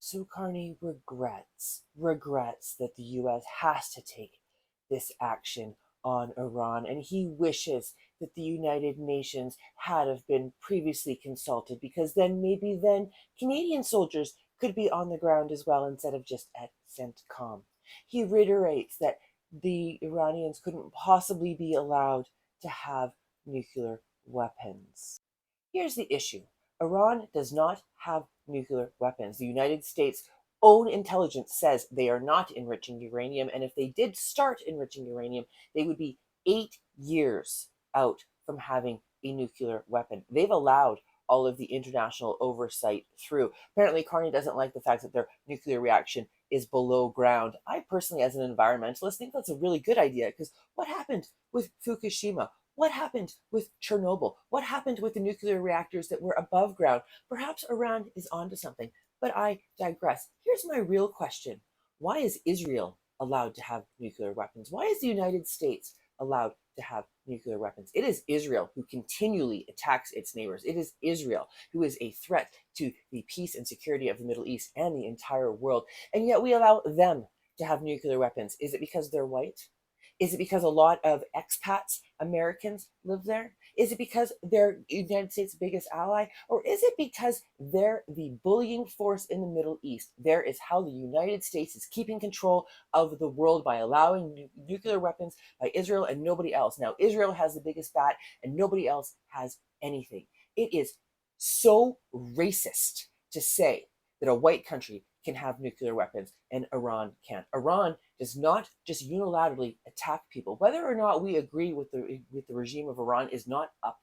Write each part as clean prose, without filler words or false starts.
So Carney regrets that the US has to take this action on Iran, and he wishes that the United Nations had have been previously consulted, because then Canadian soldiers could be on the ground as well instead of just at CENTCOM. He reiterates that the Iranians couldn't possibly be allowed to have nuclear weapons. Here's the issue: Iran does not have nuclear weapons. The United States' own intelligence says they are not enriching uranium, and if they did start enriching uranium, they would be 8 years out from having a nuclear weapon. They've allowed all of the international oversight through. Apparently, Carney doesn't like the fact that their nuclear reaction is below ground. I personally, as an environmentalist, think that's a really good idea, because what happened with Fukushima? What happened with Chernobyl? What happened with the nuclear reactors that were above ground? Perhaps Iran is onto something, but I digress. Here's my real question: why is Israel allowed to have nuclear weapons? Why is the United States allowed to have nuclear weapons? It is Israel who continually attacks its neighbors. It is Israel who is a threat to the peace and security of the Middle East and the entire world. And yet we allow them to have nuclear weapons. Is it because they're white? Is it because a lot of expats, Americans, live there? Is it because they're the United States' biggest ally? Or is it because they're the bullying force in the Middle East? There is how the United States is keeping control of the world by allowing nuclear weapons by Israel and nobody else. Now, Israel has the biggest bat and nobody else has anything. It is so racist to say that a white country can have nuclear weapons and Iran can't. Iran does not just unilaterally attack people. Whether or not we agree with the regime of Iran is not up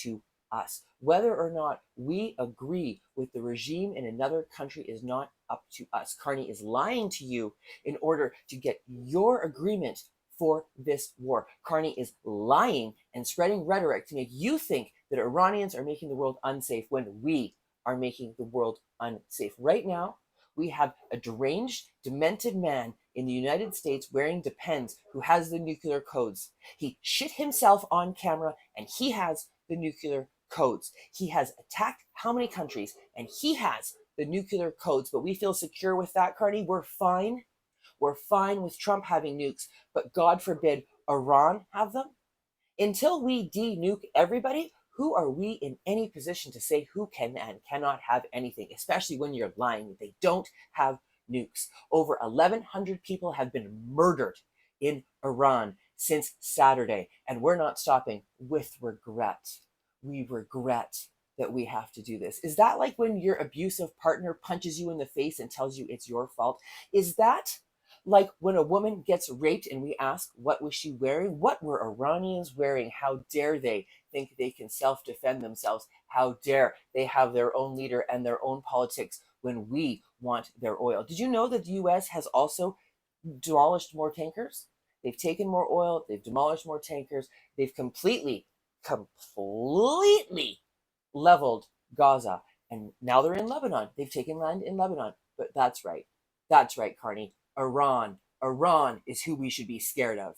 to us. Whether or not we agree with the regime in another country is not up to us. Carney is lying to you in order to get your agreement for this war. Carney is lying and spreading rhetoric to make you think that Iranians are making the world unsafe when we are making the world unsafe. Right now, we have a deranged, demented man in the United States wearing Depends who has the nuclear codes. He shit himself on camera and he has the nuclear codes. He has attacked how many countries and he has the nuclear codes, but we feel secure with that, Carney. We're fine. We're fine with Trump having nukes, but God forbid Iran have them. Until we de-nuke everybody, who are we in any position to say who can and cannot have anything, especially when you're lying that they don't have nukes? Over 1,100 people have been murdered in Iran since Saturday, and we're not stopping with regret. We regret that we have to do this. Is that like when your abusive partner punches you in the face and tells you it's your fault? Is that like when a woman gets raped and we ask, what was she wearing? What were Iranians wearing? How dare they think they can self-defend themselves? How dare they have their own leader and their own politics when we want their oil? Did you know that the US has also demolished more tankers? They've taken more oil, they've demolished more tankers, they've completely leveled Gaza. And now they're in Lebanon. They've taken land in Lebanon. But that's right. That's right, Carney. Iran is who we should be scared of.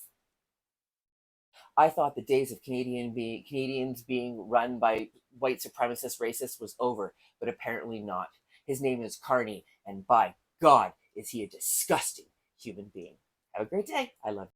I thought the days of Canadians being run by white supremacist racists was over, but apparently not. His name is Carney, and by God, is he a disgusting human being. Have a great day. I love you.